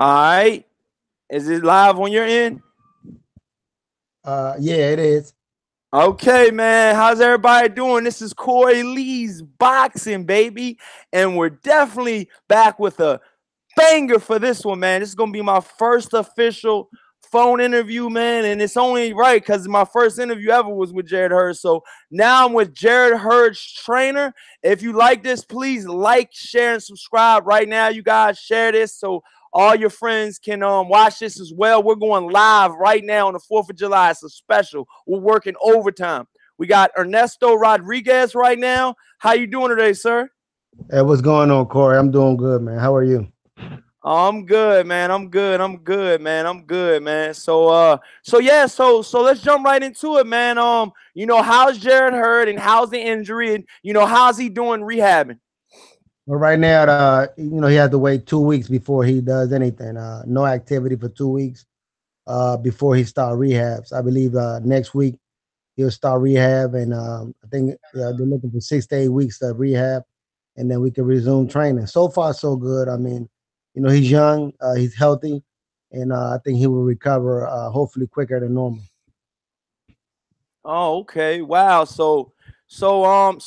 All right. Is it live on your end? Yeah, it is. Okay, man. How's everybody doing? This is Corey Lee's Boxing, baby. And we're definitely back with a banger for this one, man. This is going to be my first official phone interview, man. And it's only right because my first interview ever was with Jarrett Hurd. So now I'm with Jarrett Hurd's trainer. If you like this, please like, share, and subscribe right now. You guys share this so all your friends can watch this as well. We're going live right now on the 4th of July. It's a special. We're working overtime. We got Ernesto Rodriguez right now. How you doing today, sir? Hey, what's going on, Corey? I'm doing good, man. How are you? I'm good, man. I'm good. I'm good, man. I'm good, man. So let's jump right into it, man. How's Jarrett Hurd and how's the injury and how's he doing rehabbing? Well, right now, he has to wait 2 weeks before he does anything. No activity for 2 weeks before he start rehabs. I believe next week he'll start rehab, and I think they're looking for 6 to 8 weeks of rehab, and then we can resume training. So far, so good. I mean, he's young, he's healthy, and I think he will recover hopefully quicker than normal. Oh, okay. Wow. So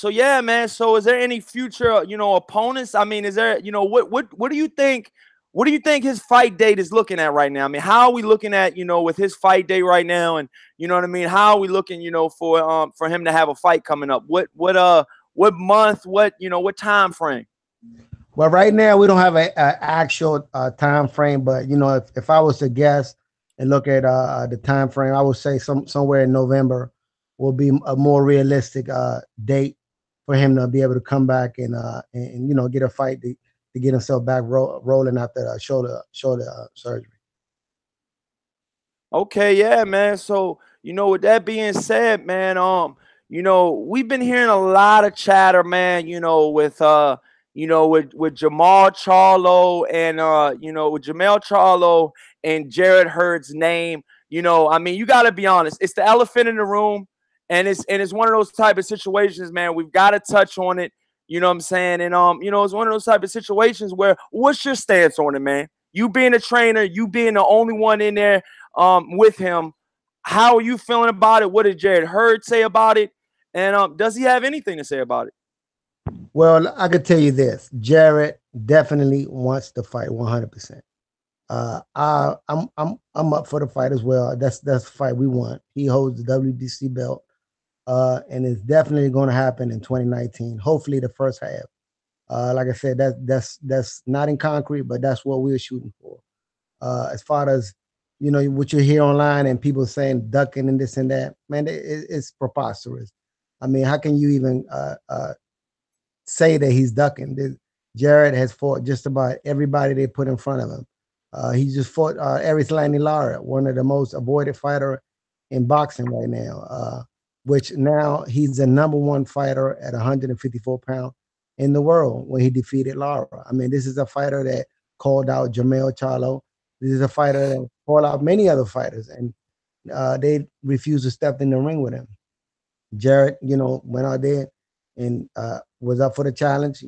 yeah, man. So is there any future, opponents? I mean, is there, what do you think? What do you think his fight date is looking at right now? I mean, how are we looking at, with his fight date right now? And you know what I mean? How are we looking, for him to have a fight coming up? What month, what time frame? Well, right now we don't have a actual time frame, but if I was to guess and look at the time frame, I would say somewhere in November will be a more realistic date for him to be able to come back and get a fight to get himself back rolling after shoulder surgery. Okay, yeah, man. So, with that being said, man, we've been hearing a lot of chatter, man, with Jamal Charlo and with Jamel Charlo and Jarrett Hurd's name. I mean, you gotta be honest, it's the elephant in the room, and it's one of those type of situations, man. We've got to touch on it. You know what I'm saying? And it's one of those type of situations where what's your stance on it, man? You being a trainer, you being the only one in there with him. How are you feeling about it? What did Jarrett Hurd say about it? And does he have anything to say about it? Well, I could tell you this: Jarrett definitely wants to fight 100%. I'm up for the fight as well. That's the fight we want. He holds the WBC belt, and it's definitely going to happen in 2019. Hopefully, the first half. Like I said, that's not in concrete, but that's what we're shooting for. As far as what you hear online and people saying ducking and this and that, man, it's preposterous. I mean, how can you even say that he's ducking? Jarrett has fought just about everybody they put in front of him. He just fought Lara, one of the most avoided fighter in boxing right now, which now he's the number one fighter at 154 pounds in the world when he defeated Lara. I mean, this is a fighter that called out Jermell Charlo. This is a fighter that called out many other fighters, and they refused to step in the ring with him. Jarrett, went out there and was up for the challenge,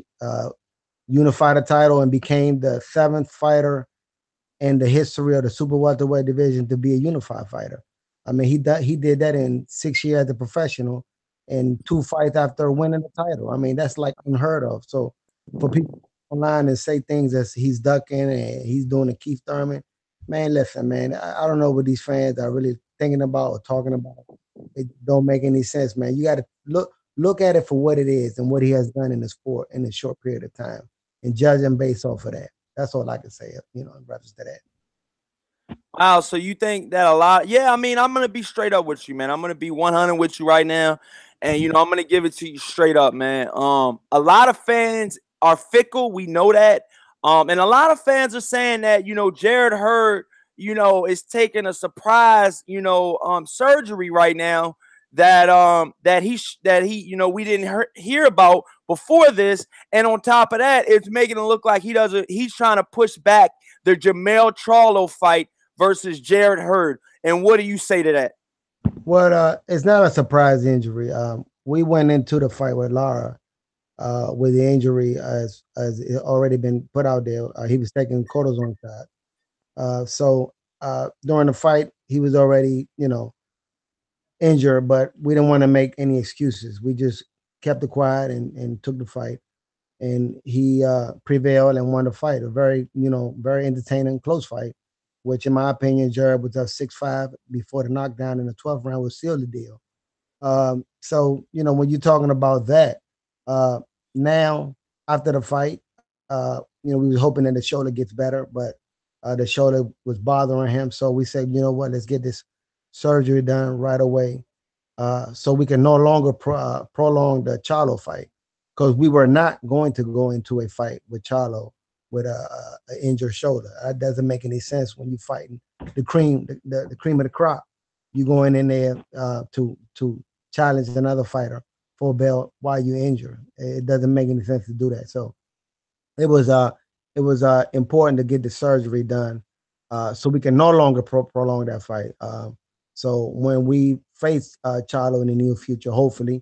unified the title, and became the seventh fighter in the history of the super welterweight division to be a unified fighter. I mean, he did that in 6 years as a professional and two fights after winning the title. I mean, that's like unheard of. So for people online and say things as he's ducking and he's doing a Keith Thurman, man, listen, man, I don't know what these fans are really thinking about or talking about. It don't make any sense, man. You got to look at it for what it is and what he has done in the sport in a short period of time, and judge him based off of that. That's all I can say, in reference to that. Wow, so you think that a lot? Yeah, I mean, I'm gonna be straight up with you, man. I'm gonna be 100 with you right now, and I'm gonna give it to you straight up, man. A lot of fans are fickle. We know that. And a lot of fans are saying that Jarrett Hurd, is taking a surprise, surgery right now that he we didn't hear about before this, and on top of that, it's making it look like he's trying to push back the Jamel Charlo fight versus Jarrett Hurd. And what do you say to that? Well, it's not a surprise injury. We went into the fight with Lara with the injury as it already been put out there. He was taking cortisone shots. During the fight, he was already, injured, but we didn't want to make any excuses. We just kept it quiet and took the fight. And he prevailed and won the fight. A very, very entertaining, close fight, which in my opinion, Jared was up 6-5 before the knockdown in the 12th round was sealed the deal. When you're talking about that, uh, now after the fight, we were hoping that the shoulder gets better, but the shoulder was bothering him. So we said, you know what, let's get this surgery done right away, so we can no longer prolong the Charlo fight, because we were not going to go into a fight with Charlo with a injured shoulder. That doesn't make any sense when you're fighting the cream of the crop. You going in there to challenge another fighter for a belt while you're injured. It doesn't make any sense to do that. So it was important to get the surgery done, so we can no longer prolong that fight. So when we face Charlo in the near future, hopefully,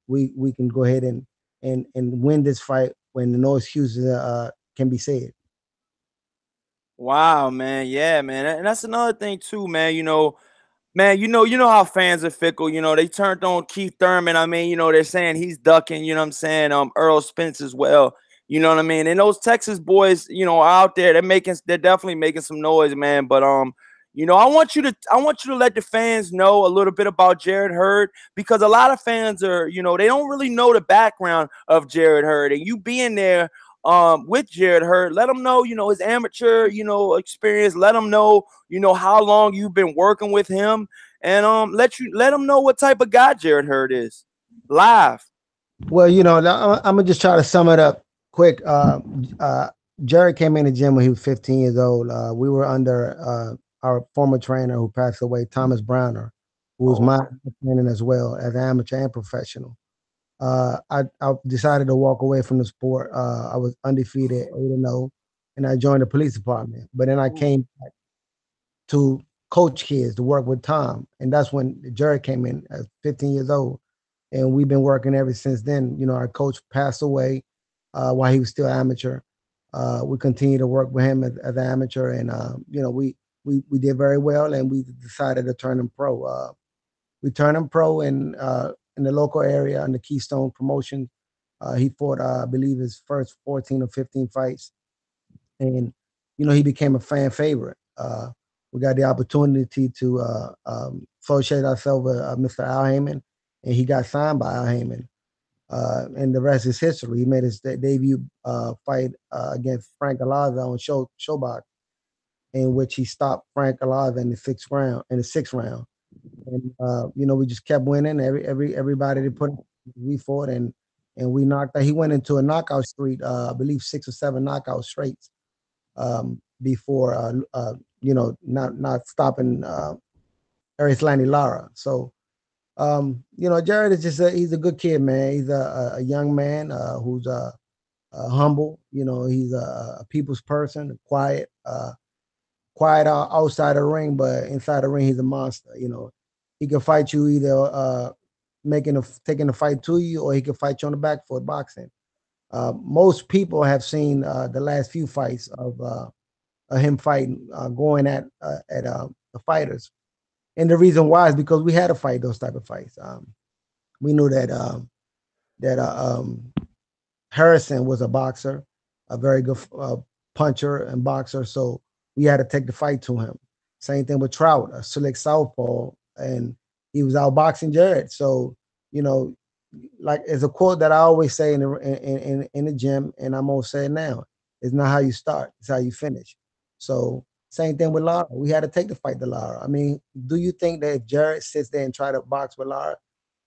we can go ahead and win this fight when no excuses can be said. Wow, man. Yeah, man. And that's another thing too, man. Man, you know how fans are fickle. They turned on Keith Thurman. I mean, they're saying he's ducking, you know what I'm saying? Earl Spence as well. You know what I mean? And those Texas boys, are out there, they're definitely making some noise, man. But I want you to let the fans know a little bit about Jarrett Hurd, because a lot of fans are, they don't really know the background of Jarrett Hurd. And you being there with Jarrett Hurd, let them know, his amateur, experience. Let them know, how long you've been working with him, and let them know what type of guy Jarrett Hurd is. Live. Well, I'm gonna just try to sum it up quick. Jared came in the gym when he was 15 years old. We were under our former trainer who passed away, Thomas Browner, who was my Oh, training as well as an amateur and professional. I decided to walk away from the sport. I was undefeated, 8-0, and I joined the police department. But then I ooh. came back to coach kids to work with Tom, and that's when Jared came in at 15 years old, and we've been working ever since then. Our coach passed away while he was still amateur. We continue to work with him as an amateur, and we did very well, and we decided to turn him pro. We turned him pro in the local area in the Keystone promotion. He fought, I believe, his first 14 or 15 fights, and he became a fan favorite. We got the opportunity to associate ourselves with Mr. Al Heyman, and he got signed by Al Heyman. And the rest is history. He made his debut fight against Frank Alaza on Showbox, in which he stopped Frank Alaza in the sixth round. And we just kept winning. Everybody they put we fought, and we knocked out. He went into a knockout streak, I believe 6 or 7 knockout straights, before not stopping Erislandy Lara. So Jared is he's a good kid, man. He's a young man who's humble. He's a people's person, quiet outside the ring, but inside the ring, he's a monster. He can fight you either taking the fight to you, or he can fight you on the back foot boxing. Most people have seen the last few fights of him fighting, going at the fighters, and the reason why is because we had to fight those type of fights. We knew that Harrison was a boxer, a very good puncher and boxer. So we had to take the fight to him. Same thing with Trout, a slick southpaw, and he was outboxing Jared. So you know, like it's a quote that I always say in the gym, and I'm gonna say it now. It's not how you start; it's how you finish. So same thing with Lara. We had to take the fight to Lara. I mean, do you think that if Jared sits there and try to box with Lara,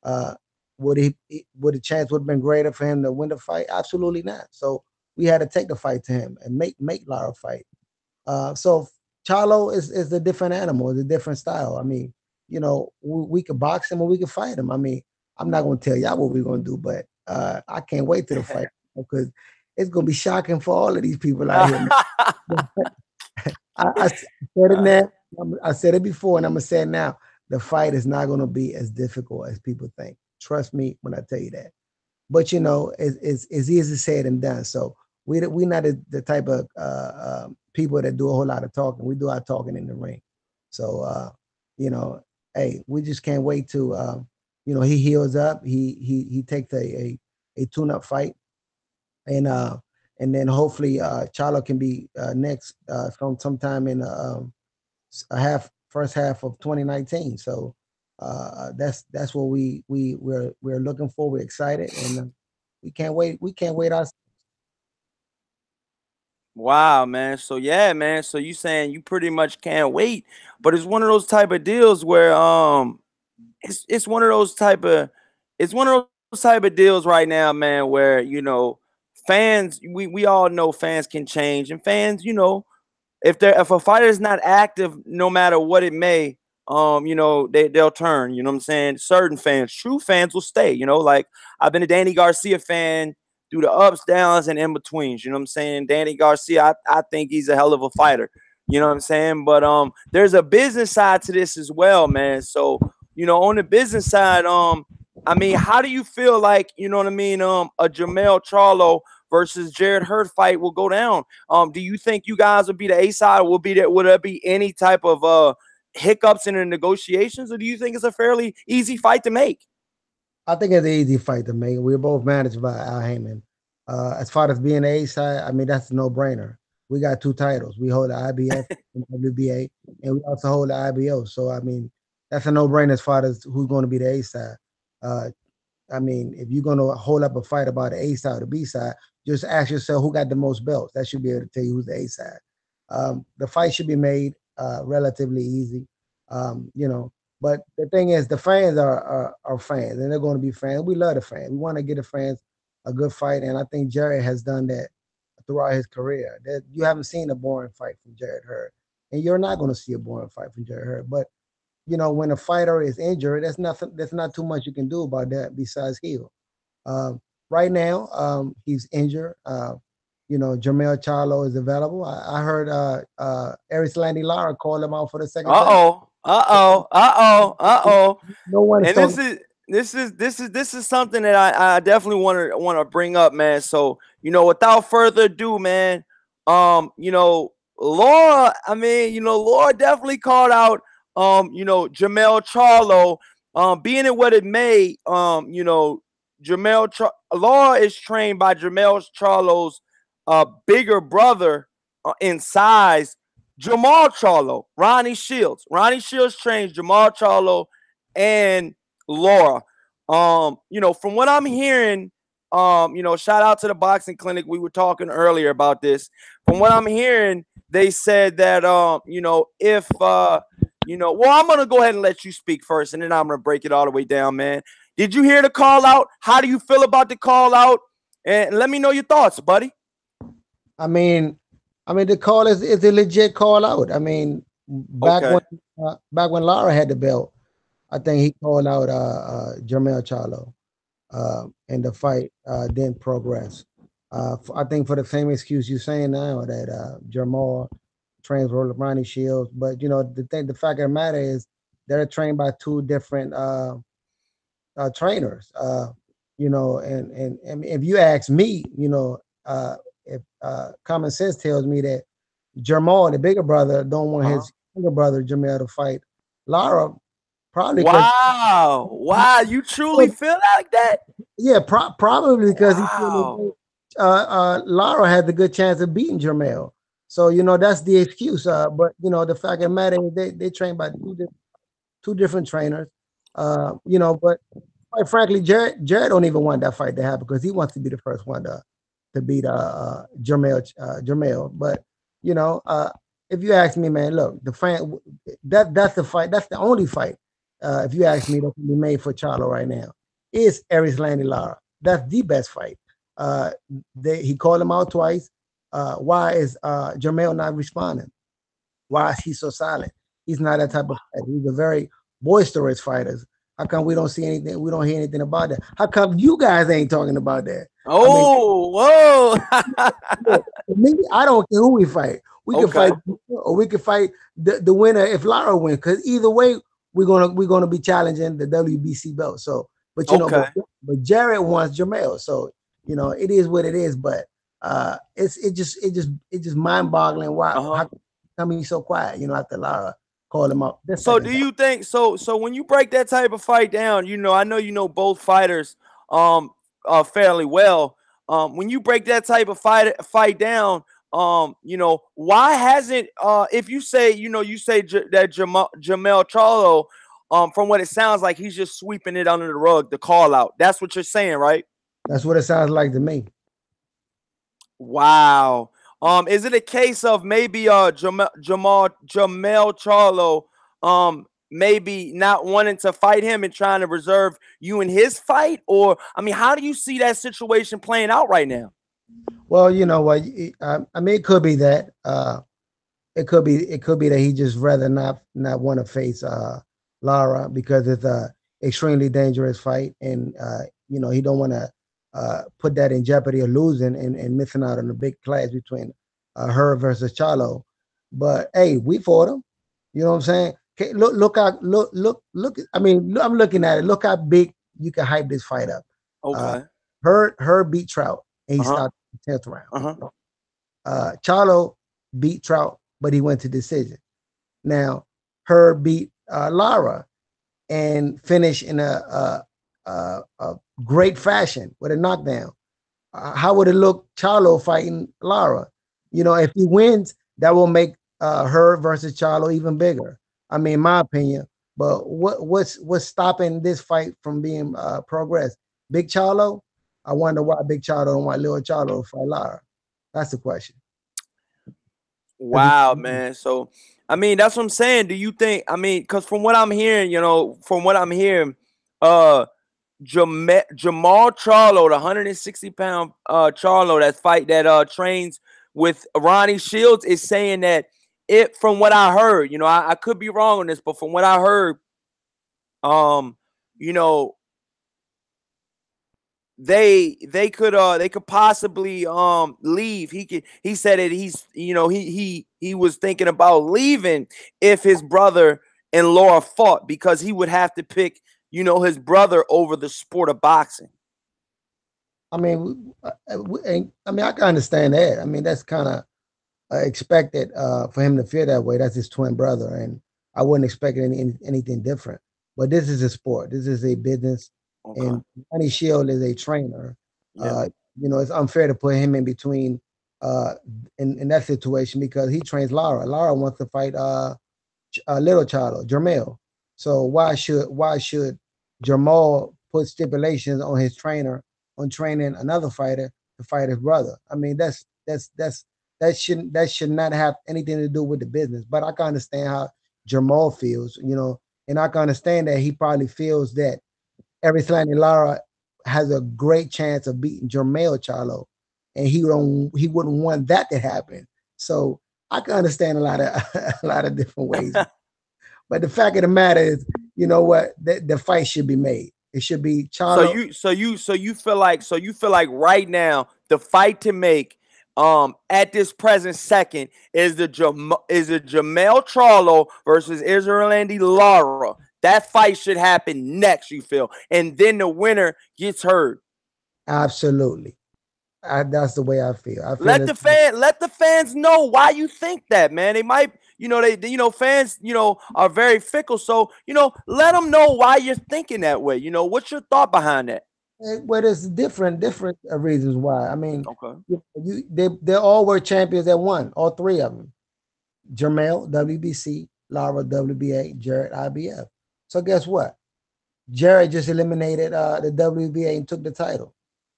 uh, would the chance would have been greater for him to win the fight? Absolutely not. So we had to take the fight to him and make Lara fight. So Charlo is a different animal, it's a different style. I mean, we could box him or we could fight him. I mean, I'm not gonna tell y'all what we're gonna do, but I can't wait to the fight because it's gonna be shocking for all of these people out here. I said it now. I said it before, and I'm gonna say it now. The fight is not gonna be as difficult as people think. Trust me when I tell you that. But it's easy said and done. So we're not the type of people that do a whole lot of talking. We do our talking in the ring. So you know, hey, we just can't wait to he heals up. He takes a tune-up fight, and and then hopefully Charlo can be next sometime in first half of 2019. So that's what we're looking for. We're excited, and we can't wait. We can't wait. Wow, man. So yeah, man. So you saying you pretty much can't wait, but it's one of those type of deals where it's one of those type of it's one of those type of deals right now, man, where fans we all know fans can change, and fans, if a fighter is not active, no matter what it may, they'll turn. You know what I'm saying? Certain fans, true fans, will stay. Like I've been a Danny Garcia fan through the ups, downs, and in betweens. You know what I'm saying? Danny Garcia, I think he's a hell of a fighter. You know what I'm saying? But there's a business side to this as well, man. So on the business side, I mean, how do you feel like, you know what I mean, a JERMELL Charlo versus Jarrett Hurd fight will go down? Do you think you guys will be the A side? Would there be any type of hiccups in the negotiations, or do you think it's a fairly easy fight to make? I think it's an easy fight to make. We're both managed by Al Heyman. As far as being the A side, I mean that's a no brainer. We got two titles. We hold the IBF and WBA, and we also hold the IBO. So I mean, that's a no brainer as far as who's going to be the A side. Uh, I mean, if you're going to hold up a fight about the A side or the B side, just ask yourself who got the most belts. That should be able to tell you who's the A side. The fight should be made relatively easy, you know. But the thing is, the fans are fans, and they're going to be fans. We love the fans. We want to get the fans a good fight, and I think Jarrett has done that throughout his career. That you haven't seen a boring fight from Jarrett Hurd, and you're not going to see a boring fight from Jarrett Hurd. But when a fighter is injured, there's nothing. There's not too much you can do about that besides heal. Right now, he's injured. JERMELL Charlo is available. I heard Lara called him out for the second time. No one is And talking. this is something that I definitely want to bring up, man. So without further ado, man, Lara. I mean, Lara definitely called out, JERMELL Charlo, being it what it may, Lara is trained by JERMELL Charlo's bigger brother in size, Jermall Charlo, Ronnie Shields. Ronnie Shields trains Jermall Charlo and Lara. From what I'm hearing, shout out to the boxing clinic. We were talking earlier about this. From what I'm hearing, they said that if well, I'm gonna go ahead and let you speak first, and then I'm gonna break it all the way down, man. Did you hear the call out? How do you feel about the call out? And let me know your thoughts, buddy. I mean, the call is a legit call out. I mean, Okay. back when Lara had the belt, I think he called out JERMELL Charlo, and the fight didn't progress. I think for the same excuse you're saying now that Jermall trains Ronnie Shields, but the fact of the matter is they're trained by two different trainers. And if you ask me, if common sense tells me that Jermall, the bigger brother, don't want his younger brother JERMELL to fight Lara, probably because wow, you truly feel like that? yeah, probably because he Wow. Lara had the good chance of beating JERMELL. So that's the excuse. But the fact of the matter is they trained by two different trainers. But quite frankly, Jarrett don't even want that fight to happen because he wants to be the first one to beat JERMELL. But if you ask me, man, look, that's the fight. That's the only fight. If you ask me, that can be made for Charlo right now is Erislandy Lara. That's the best fight. He called him out twice. Why is JERMELL not responding? Why is he so silent? He's not that type of fighter. He's a very boisterous fighter. How come we don't see anything? We don't hear anything about that. How come you guys ain't talking about that? Whoa. Me, I don't care who we fight. We can fight, or we can fight the winner if Lara wins. Because either way, we're gonna be challenging the WBC belt. So, but Jarrett wants JERMELL. So it is what it is. But It's just mind boggling why Uh-huh. how come he's so quiet. After Lara called him up the So second do time. you think so when you break that type of fight down, I know you know both fighters um fairly well. When you break that type of fight down, why hasn't if you say, you say that Jamel Charlo, from what it sounds like, he's just sweeping it under the rug, the call out. That's what you're saying, right? That's what it sounds like to me. Wow. Is it a case of maybe Jamel Charlo maybe not wanting to fight him and trying to reserve you in his fight? Or I mean, how do you see that situation playing out right now? Well, you know what? I mean, it could be that. It could be that he just rather not want to face Lara because it's a extremely dangerous fight, and he don't want to put that in jeopardy of losing and missing out on a big clash between her versus Charlo. But hey, we fought him. You know what I'm saying? Okay, look. I mean, I'm looking at it. Look how big you can hype this fight up. Uh, Okay. her beat Trout, and he Uh-huh. stopped the 10th round. Uh-huh. Charlo beat Trout, but he went to decision. Now, Hurd beat Lara and finished in a great fashion with a knockdown. How would it look, Charlo fighting Lara? If he wins, that will make Hurd versus Charlo even bigger. I mean, in my opinion. But what's stopping this fight from being progressed? Big Charlo? I wonder why Big Charlo don't want little Charlo to fight Lara. That's the question. Wow, man. So I mean, that's what I'm saying. Do you think, I mean, because from what I'm hearing, uh Jamal Charlo, the 160-pound Charlo that trains with Ronnie Shields, is saying that it, from what I heard, I could be wrong on this, but from what I heard, um, you know, they could possibly leave. He said that he was thinking about leaving if his brother and Laura fought, because he would have to pick, his brother over the sport of boxing. I mean, I can understand that. I mean, that's kind of expected for him to feel that way. That's his twin brother, and I wouldn't expect anything different. But this is a sport. This is a business, Okay. and Johnny Shield is a trainer. Yeah. Uh, it's unfair to put him in between uh, in that situation because he trains Lara. Lara wants to fight little Charlo, Jermell. So why should Jamal put stipulations on his trainer on training another fighter to fight his brother? I mean, that should not have anything to do with the business. But I can understand how Jamal feels, and I can understand that he probably feels that Erislandy Lara has a great chance of beating Jermell Charlo, and he wouldn't want that to happen. So I can understand a lot of a lot of different ways. But the fact of the matter is, you know what? The fight should be made. It should be So Charlo. you feel like right now the fight to make at this present second is the Jamel Charlo versus Israelandi Lara. That fight should happen next, you feel, and then the winner gets heard. Absolutely. That's the way I feel. I feel Let it. the fans know why you think that, man. They might, fans, are very fickle. So, let them know why you're thinking that way. What's your thought behind that? Well, there's different reasons why. I mean, Okay. they all were champions at one, all three of them. Jermell, WBC, Lara, WBA, Jarrett, IBF. So guess what? Jarrett just eliminated the WBA and took the title.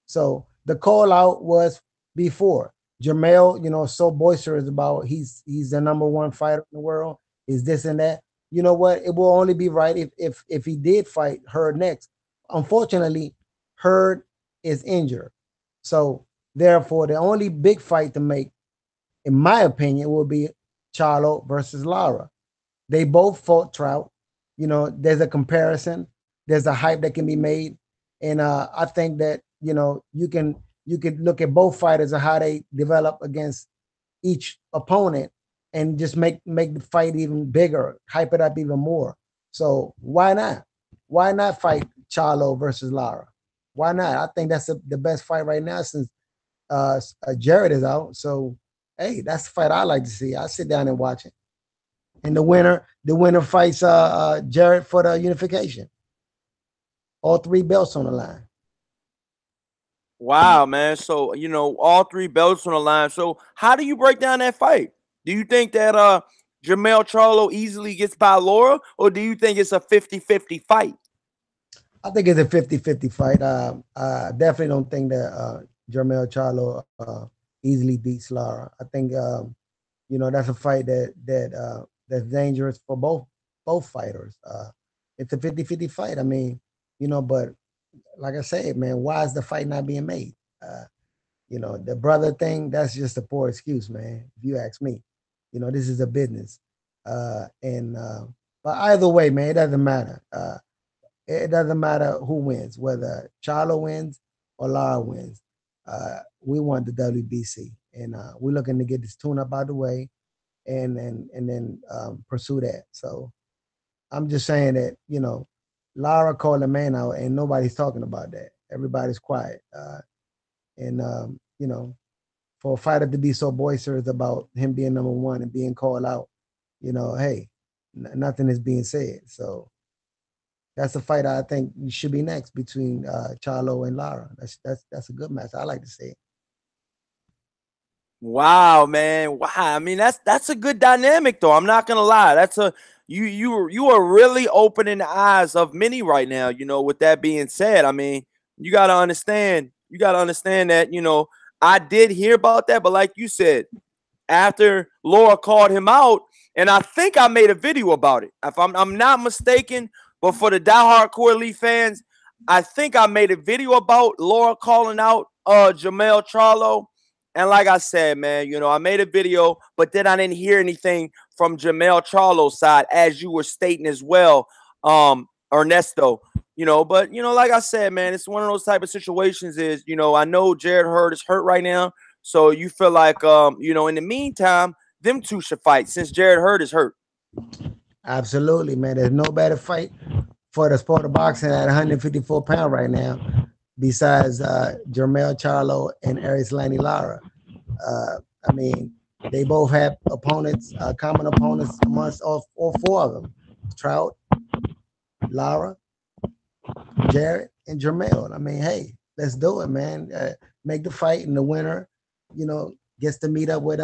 So the call out was before. Jermell, so boisterous about he's the number one fighter in the world, is this and that. You know what? It will only be right if he did fight Hurd next. Unfortunately, Hurd is injured. So therefore, the only big fight to make, in my opinion, will be Charlo versus Lara. They both fought Trout. There's a comparison. There's a hype that can be made, and I think that you could look at both fighters and how they develop against each opponent, and just make the fight even bigger, hype it up even more. So why not? Why not fight Charlo versus Lara? Why not? I think that's the best fight right now since Jarrett is out. So hey, that's the fight I like to see. I sit down and watch it. And the winner fights Jarrett for the unification. All three belts on the line. Wow, man. So, all three belts on the line. So, how do you break down that fight? Do you think that JERMELL Charlo easily gets by Lara, or do you think it's a 50-50 fight? I think it's a 50-50 fight. I definitely don't think that Jermell Charlo easily beats Lara. I think that's a fight that's dangerous for both fighters. It's a 50-50 fight. I mean, but like I said, man, why is the fight not being made? The brother thing, that's just a poor excuse, man, if you ask me. This is a business. And but either way, man, it doesn't matter. It doesn't matter who wins, whether Charlo wins or Lara wins. We want the WBC, and we're looking to get this tune up out of the way, and then pursue that. So I'm just saying that Lara called a man out, and nobody's talking about that. Everybody's quiet, and for a fighter to be so boisterous about him being number one and being called out, hey, nothing is being said. So that's a fight I think should be next between Charlo and Lara. That's a good match. I like to see it. Wow, man. Wow. I mean, that's a good dynamic though. I'm not gonna lie. That's a you are really opening the eyes of many right now, with that being said. I mean, you gotta understand that, I did hear about that, but like you said, after Lara called him out, and I think I made a video about it. If I'm not mistaken, but for the diehard Core Elite fans, I think I made a video about Lara calling out JERMELL Charlo. And like I said, man, I made a video, but then I didn't hear anything from JERMELL Charlo's side, as you were stating as well, Ernesto. But like I said, man, it's one of those type of situations. I know Jarrett Hurd is hurt right now, so you feel like in the meantime, them two should fight since Jarrett Hurd is hurt. Absolutely, man. There's no better fight for the sport of boxing at 154 pounds right now, besides Jermell Charlo and Erislandy Lara. I mean, they both have opponents, common opponents amongst all four of them: Trout, Lara, Jarrett, and Jermell. I mean, hey, let's do it, man. Make the fight, and the winner, gets to meet up with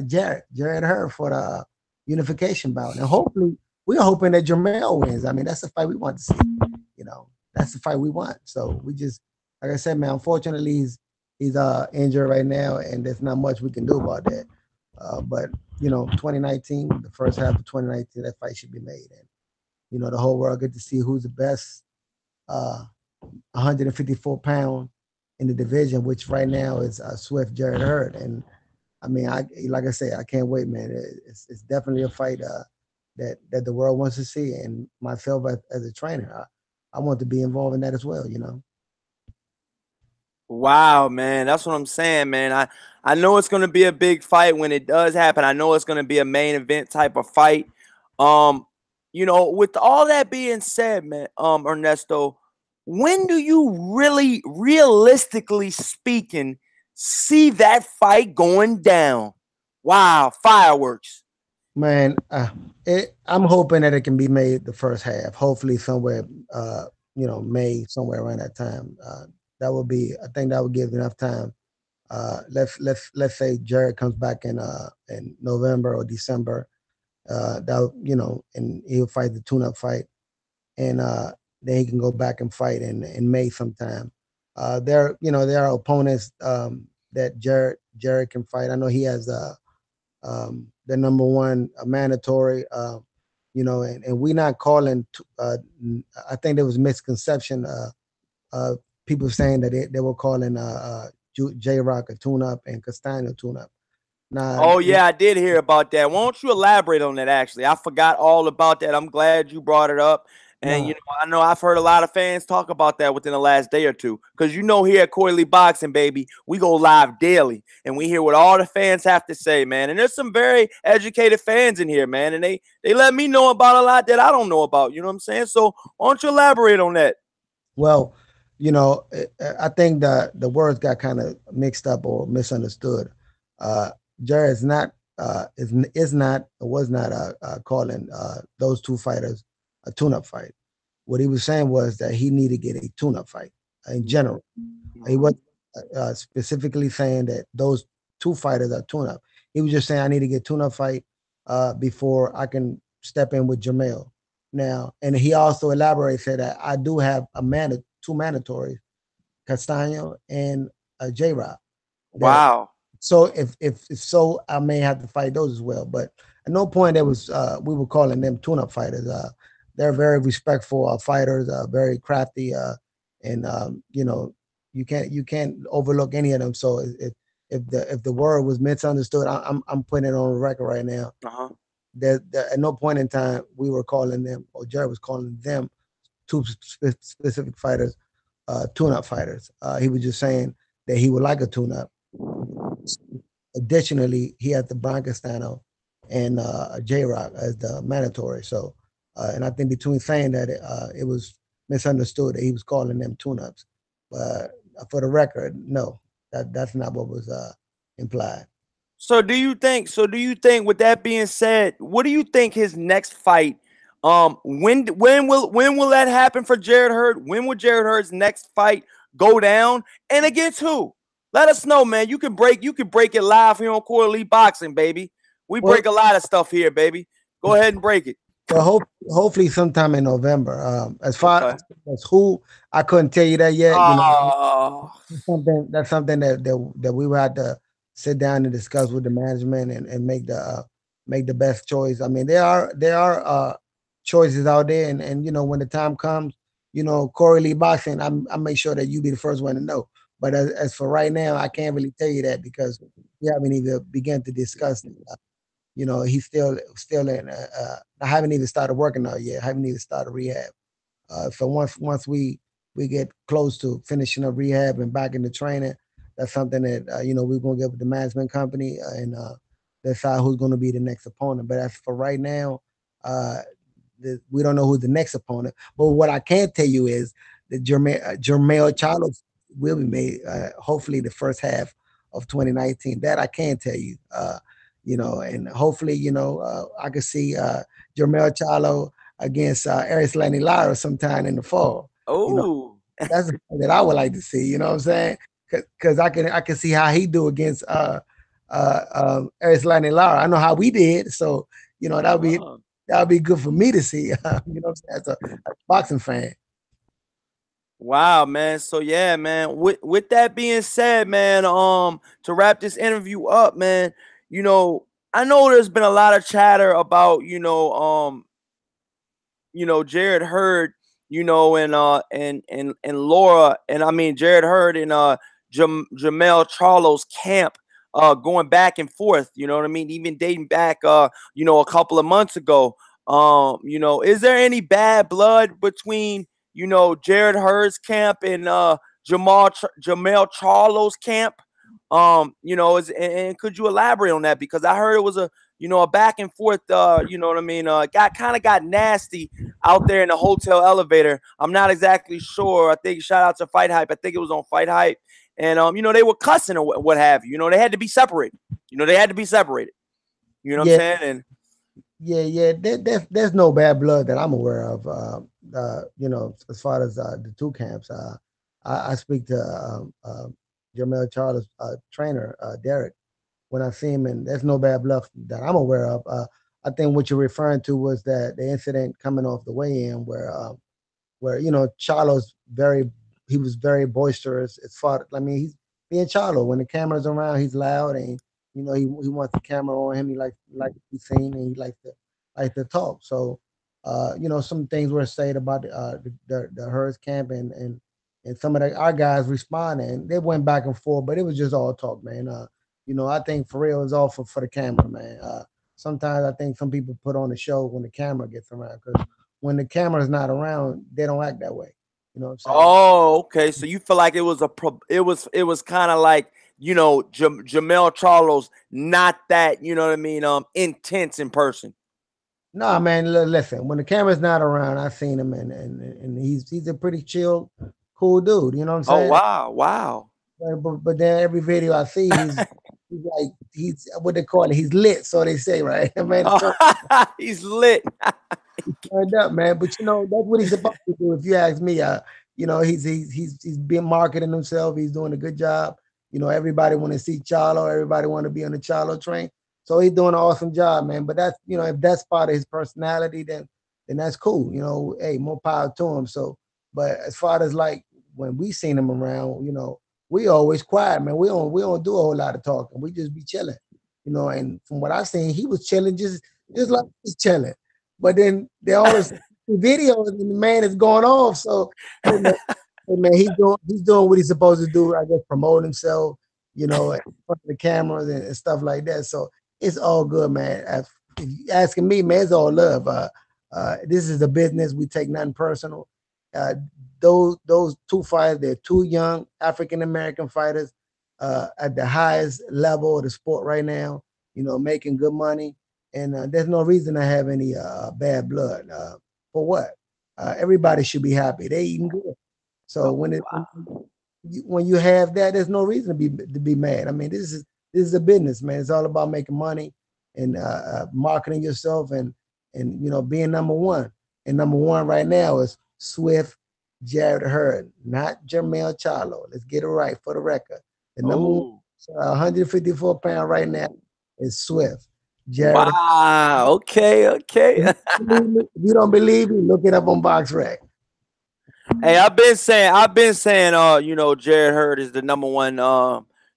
Jarrett Hurd for the unification bout. And hopefully, we're hoping that Jermell wins. I mean, that's the fight we want to see. That's the fight we want. So we just, like I said, man, unfortunately, he's injured right now, and there's not much we can do about that. But 2019, the first half of 2019, that fight should be made, and the whole world get to see who's the best 154-pound in the division, which right now is Swift Jarrett Hurd. And I mean, like I say, I can't wait, man. It's definitely a fight that the world wants to see, and myself as a trainer, I want to be involved in that as well. Wow, man, that's what I'm saying, man. I know it's gonna be a big fight when it does happen. I know it's gonna be a main event type of fight. With all that being said, man, Ernesto, when do you really, realistically speaking, see that fight going down? Wow, fireworks. Man, I'm hoping that it can be made the first half. Hopefully, somewhere, May, somewhere around that time. That would be. I think that would give enough time. Let's say Jarrett comes back in November or December. And he'll fight the tune-up fight, and then he can go back and fight in May sometime. There are opponents that Jarrett can fight. I know he has the number one mandatory, and we're not calling. I think there was misconception. People saying that they were calling J Rock a tune up and Castano tune up. Nah, Oh yeah, I did hear about that. Why don't you elaborate on that? Actually, I forgot all about that. I'm glad you brought it up. And nah. I know I've heard a lot of fans talk about that within the last day or two. Because here at Coily Boxing, baby, we go live daily and we hear what all the fans have to say, man. And there's some very educated fans in here, man. And they let me know about a lot that I don't know about. You know what I'm saying? So why don't you elaborate on that? Well, you know, I think the words got kind of mixed up or misunderstood. Uh, Jared is not was not calling those two fighters a tune-up fight. What he was saying was that he needed to get a tune-up fight in general. He was specifically saying that those two fighters are tune-up. He was just saying I need to get tune-up fight before I can step in with JERMELL. Now, and he also elaborated said that I do have two mandatories, Castaño and J Rock. That Wow. so if so, I may have to fight those as well. But at no point there was we were calling them tune-up fighters. They're very respectful fighters, very crafty, and you know you can't overlook any of them. So if the word was misunderstood, I'm putting it on the record right now. Uh-huh. That at no point in time we were calling them or Jared was calling them two specific fighters, tune-up fighters. He was just saying that he would like a tune-up. Additionally, he had the Brian Castano and J Rock as the mandatory. So, and I think between saying that it was misunderstood that he was calling them tune-ups, but for the record, no, that's not what was implied. So do you think with that being said, what do you think his next fight when will that happen for Jarrett Hurd? When will Jarrett Hurd's next fight go down? And against who? Let us know, man. You can break it live here on Core Elite Boxing, baby. We Well, break a lot of stuff here, baby. Go ahead and break it. well, hopefully sometime in November. As far Okay. as who, I couldn't tell you that yet. You know, Oh, that's something that we would have to sit down and discuss with the management and make the best choice. I mean, there are choices out there, and you know when the time comes, you know Corey Lee boxing, I make sure that you be the first one to know. But as for right now, I can't really tell you that because we haven't even begun to discuss it. You know, he's still in. I haven't even started working out yet. I haven't even started rehab. So once we get close to finishing up rehab and back into training, that's something that you know we're gonna get with the management company and decide who's gonna be the next opponent. But as for right now, uh, we don't know who's the next opponent. But what I can tell you is that Jermell Charlo will be made hopefully the first half of 2019. That I can tell you. You know, and hopefully, you know, I could see Jermell Charlo against Erislandy Lara sometime in the fall. You know, oh, that's the thing that I would like to see. You know what I'm saying? Because I can see how he do against Erislandy Lara. I know how we did, so you know oh. that would be good for me to see. You know what I'm saying? As a boxing fan. Wow, man. So yeah, man. With that being said, man, to wrap this interview up, man, you know, I know there's been a lot of chatter about, Jarrett Hurd, and Laura, and I mean Jarrett Hurd and Jamel Charlo's camp going back and forth, you know what I mean? Even dating back a couple of months ago. Is there any bad blood between, Jarrett Hurd's camp and Jamel Charlo's camp? And could you elaborate on that? Because I heard it was a back and forth, you know what I mean? Got nasty out there in the hotel elevator. I'm not exactly sure. I think shout out to Fight Hype. I think it was on Fight Hype. And they were cussing or what have you. You know, they had to be separated. They had to be separated. You know what I'm Yeah, saying? And yeah. There's no bad blood that I'm aware of. You know, as far as the two camps, I speak to Jermell Charles trainer Derek when I see him, and there's no bad blood that I'm aware of. I think what you're referring to was that the incident coming off the weigh-in where you know Charlo's he was very boisterous as far. I mean, he's being Charlo when the camera's around, he's loud and you know he wants the camera on him. He like to be seen and he likes to talk. So you know some things were said about the Hurst camp and some of our guys responding. They went back and forth, but it was just all talk, man. You know, I think for real it's all for the camera, man. Sometimes I think some people put on a show when the camera gets around because when the camera's not around, they don't act that way. You know what I'm saying? oh, okay. So you feel like it was kind of like Jamel Charlo's not that what I mean intense in person. No, man. Listen, when the camera's not around, I've seen him, and he's a pretty chill, cool dude. You know what I'm Oh saying? wow, wow. But then every video I see, he's like he's what they call it. He's lit, so they say, right? Man, He's lit. turned up, man. But you know, that's what he's supposed to do. If you ask me, you know, he's been marketing himself. He's doing a good job. You know, everybody want to see Charlo. Everybody want to be on the Charlo train. So he's doing an awesome job, man. But that's, you know, if that's part of his personality, then that's cool. You know, hey, more power to him. So, but as far as like when we seen him around, you know, we always quiet, man. We don't do a whole lot of talking. We just be chilling, you know. And from what I seen, he was chilling, just like he's chilling. But then they always see videos and the man is going off. So hey man, he's doing what he's supposed to do. I guess promote himself, you know, in front of the cameras and stuff like that. So it's all good, man. If you asking me, man, it's all love. This is a business. We take nothing personal. Uh, those two fighters, they're two young African American fighters at the highest level of the sport right now. You know, making good money, and there's no reason to have any bad blood. For what? Everybody should be happy. They eating good. So when you have that, there's no reason to be mad. I mean, this is a business, man. It's all about making money and marketing yourself and you know being number one. And number one right now is Swift Jarrett Hurd, not JERMELL Charlo. Let's get it right for the record. The number one, Oh 154 pound right now is Swift Jarrett. wow. Okay, If okay. if you don't believe me, look it up on BoxRec. Hey, I've been saying, you know, Jarrett Hurd is the number one,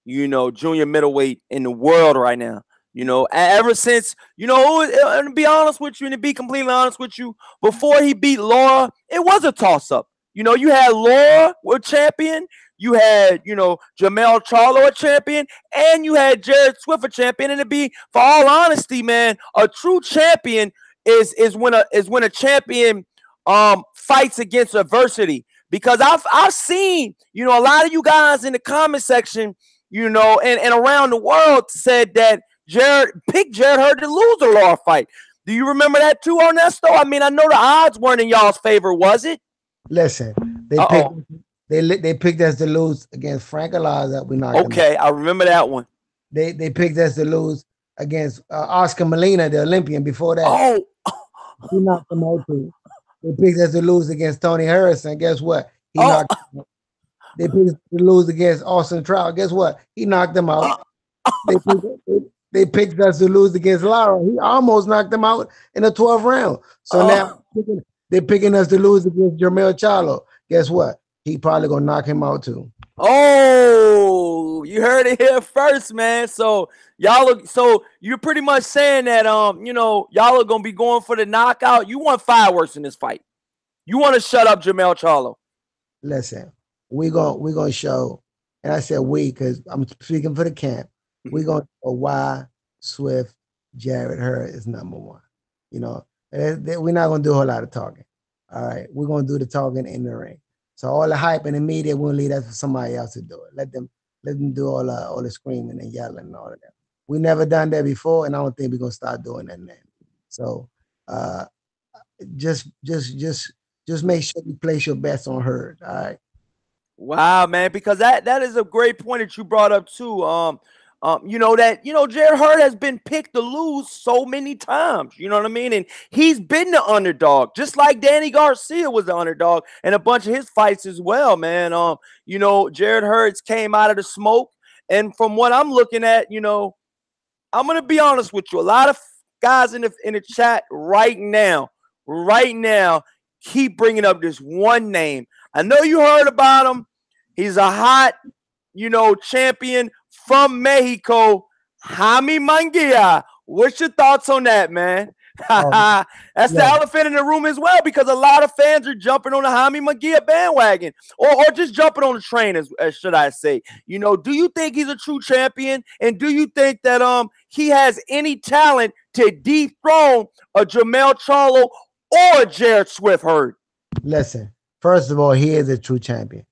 you know, junior middleweight in the world right now. You know, ever since, you know, and to be honest with you, and to be completely honest with you, before he beat Lara, it was a toss up. You know, you had Lara a champion, you had, you know, JERMELL Charlo a champion, and you had Jarrett Swift a champion. And to be, for all honesty, man, a true champion is when a champion fights against adversity, because I've seen, you know, a lot of you guys in the comment section, you know, and around the world said that Jarrett picked Jarrett Hurd to lose the Lara fight. Do you remember that too, Ernesto? I mean, I know the odds weren't in y'all's favor, was it? Listen, they Uh picked oh. they picked us to lose against Frank Alaza. We knocked them out. Okay, I remember that one. They picked us to lose against Oscar Molina, the Olympian. Before that, Oh, he knocked them out too. They picked us to lose against Tony Harrison. Guess what? He oh, knocked. They picked us to lose against Austin Trout. Guess what? He knocked them out. They picked, they picked us to lose against Lara. He almost knocked them out in the 12th round. So now oh. they're picking us to lose against Jermell Charlo. Guess what? He probably gonna knock him out too. Oh, you heard it here first, man. So so you're pretty much saying that you know, y'all are gonna be going for the knockout. You want fireworks in this fight. You want to shut up JERMELL Charlo. Listen, we gonna show, and I said we because I'm speaking for the camp. We Mhm. gonna show why Swift Jarrett Hurd is number one. You know, we're not gonna do a whole lot of talking. All right, we're gonna do the talking in the ring. So all the hype and the media, we'll leave that for somebody else to do it. Let them do all the screaming and yelling and all of that. We never done that before, and I don't think we're gonna start doing that now. So uh, just just just just make sure you place your bets on Hurd. All right. Wow, man, because that is a great point that you brought up too. You know that, you know, Jarrett Hurd has been picked to lose so many times. You know what I mean? And he's been the underdog, just like Danny Garcia was the underdog in a bunch of his fights as well, man. You know, Jarrett Hurd came out of the smoke, and from what I'm looking at, you know, I'm gonna be honest with you. A lot of guys in the chat right now, keep bringing up this one name. I know you heard about him. He's a hot, you know, champion from Mexico, Jaime Manguia. What's your thoughts on that, man? Oh, That's the yeah. elephant in the room as well, because a lot of fans are jumping on the Jaime Manguia bandwagon, or just jumping on the train, as should I say. You know, do you think he's a true champion, and do you think that he has any talent to dethrone a JERMELL Charlo or a Jarrett Swift Hurd? Listen, first of all, he is a true champion.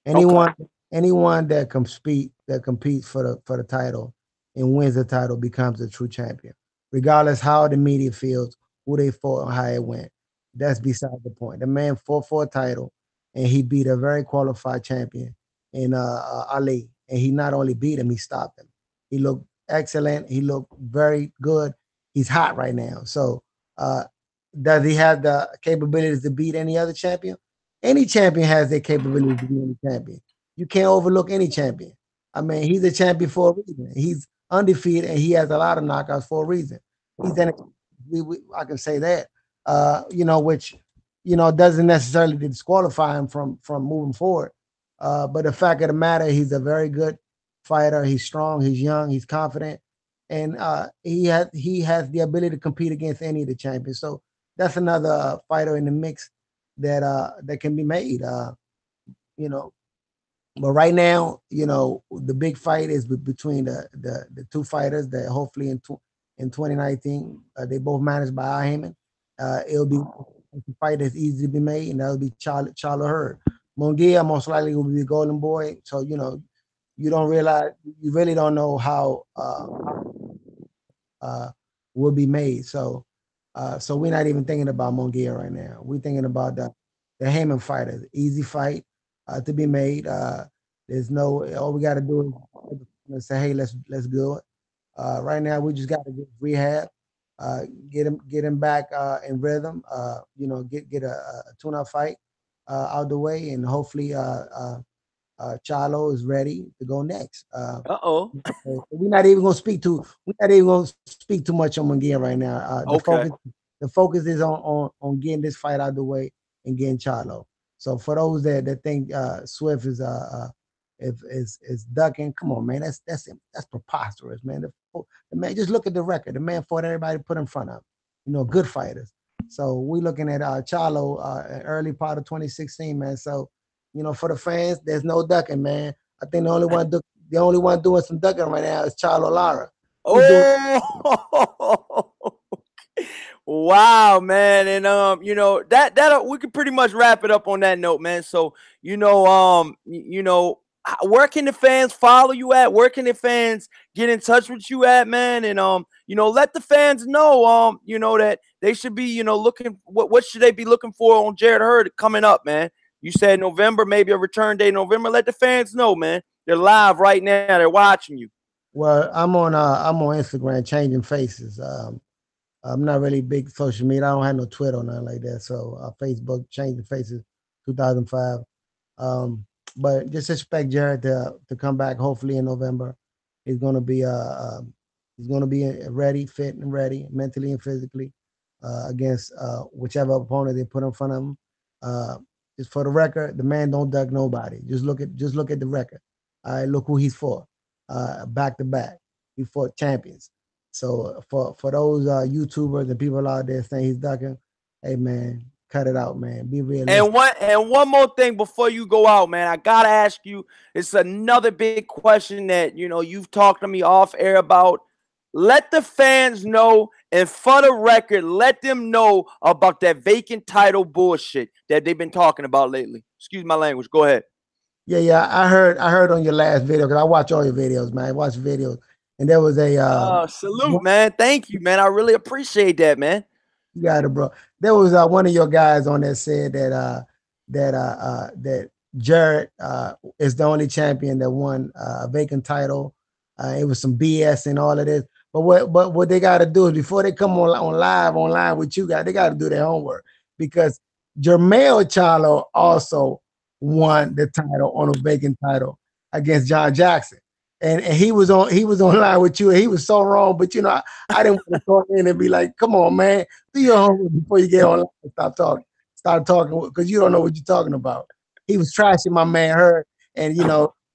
Okay. Anyone that competes for the title and wins the title becomes a true champion, regardless how the media feels, who they fought, and how it went. That's beside the point. The man fought for a title. and he beat a very qualified champion in Ali. And he not only beat him, he stopped him. He looked excellent. He looked very good. He's hot right now. So, uh, does he have the capabilities to beat any other champion? Any champion has their capabilities to beat any champion. You can't overlook any champion. I mean, he's a champion for a reason. He's undefeated and he has a lot of knockouts for a reason. He's in. I can say that. Which doesn't necessarily disqualify him from moving forward. But the fact of the matter, he's a very good fighter. He's strong. He's young. He's confident, and he has the ability to compete against any of the champions. So that's another fighter in the mix that can be made. You know, but right now, the big fight is between the two fighters that hopefully in 2019 they both managed by Al Heyman. It'll be a fight that's easy to be made, and that'll be Charlo Hurd. Munguia most likely will be the golden boy. So you don't realize, you really don't know how will be made. So we're not even thinking about Munguia right now. We're thinking about the Heyman fighter, easy fight to be made. There's no, all we got to do is say, hey, let's do it. Right now, we just got to get rehab, get him back in rhythm. Get a tune-up fight out the way, and hopefully, Charlo is ready to go next. Uh-oh. We're not even gonna speak too. We're not even gonna speak too much on Munguia right now. Okay. The focus is on getting this fight out the way and getting Charlo. So for those that think Swift is ducking, come on, man, that's preposterous, man. The man, just look at the record. The man fought everybody put in front of him. Good fighters. So we looking at Charlo early part of 2016, man. So for the fans, there's no ducking, man. I think the only one doing some ducking right now is Charlo Lara. Oh, wow, man. And that we could pretty much wrap it up on that note, man. So where can the fans follow you at? Where can the fans get in touch with you at, man? And let the fans know that they should be looking, what should they be looking for on Jarrett Hurd coming up, man? You said November, maybe a return date in November. Let the fans know, man. They're live right now. They're watching you. Well, I'm on Instagram, changing faces. I'm not really big social media. I don't have no Twitter or nothing like that. So Facebook, changing faces, 2005. But just expect Jarrett to come back hopefully in November. He's gonna be ready, fit and ready, mentally and physically, against whichever opponent they put in front of him. Just for the record, the man don't duck nobody. Just look at the record. All right, look who he's fought. Back to back. He fought champions. So for those YouTubers and people out there saying he's ducking, hey man, cut it out, man. Be realistic. And one more thing before you go out, man. I gotta ask you. It's another big question that you've talked to me off air about. Let the fans know, and for the record, let them know about that vacant title bullshit that they've been talking about lately. Excuse my language. Go ahead. Yeah. I heard on your last video, because I watch all your videos, man. I watch videos, and there was a salute, man. Thank you, man. I really appreciate that, man. You got it, bro. There was one of your guys on there said that Jarrett is the only champion that won a vacant title. It was some BS and all of this. But what they got to do is, before they come online with you guys, they got to do their homework, because JERMELL Charlo also won the title on a vacant title against John Jackson. And he was online with you, and he was so wrong. But I didn't want to talk in and be like, "Come on, man, do your homework before you get online and start talking, because you don't know what you're talking about." He was trashing my man Hurd, and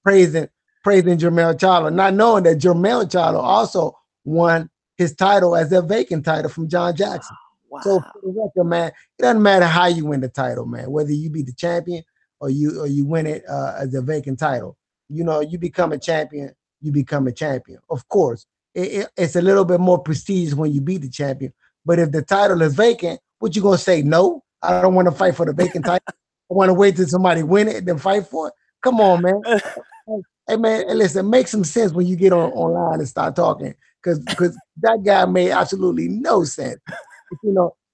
praising JERMELL Charlo, not knowing that JERMELL Charlo also won his title as a vacant title from John Jackson. Wow. So for the record, man, it doesn't matter how you win the title, man. Whether you be the champion or you win it as a vacant title. You become a champion, you become a champion. Of course, it's a little bit more prestigious when you beat the champion. But if the title is vacant, what you gonna say? No, I don't want to fight for the vacant title. I want to wait till somebody win it and then fight for it. Come on, man. Hey, man, listen, make some sense when you get online and start talking, because that guy made absolutely no sense.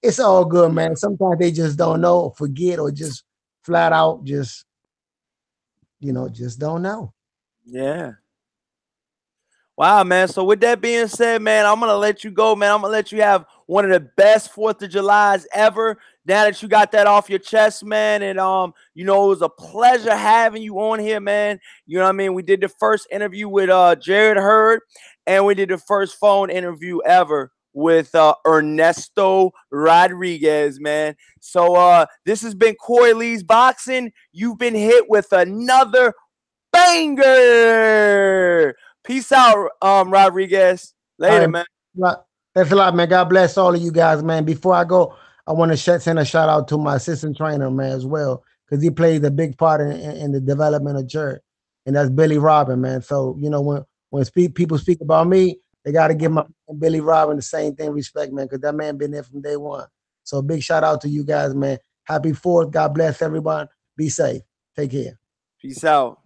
It's all good, man. Sometimes they just don't know, forget, or just flat out just, just don't know. Yeah. Wow, man. So with that being said, man, I'm gonna let you go, man. I'm gonna let you have one of the best 4th of Julys ever. Now that you got that off your chest, man, and it was a pleasure having you on here, man. You know what I mean? We did the first interview with Jarrett Hurd, and we did the first phone interview ever with Ernesto Rodriguez, man. So this has been Corey Lee's Boxing. You've been hit with another banger. Peace out, Rodriguez. All Later, right. man. Thanks a lot, man. God bless all of you guys, man. Before I go, I want to send a shout out to my assistant trainer, man, as well, because he played a big part in the development of Jared, and that's Billy Robin, man. So when people speak about me, they got to give my Billy Robin the same thing, respect, man, because that man been there from day one. So big shout out to you guys, man. Happy 4th. God bless everyone. Be safe. Take care. Peace out.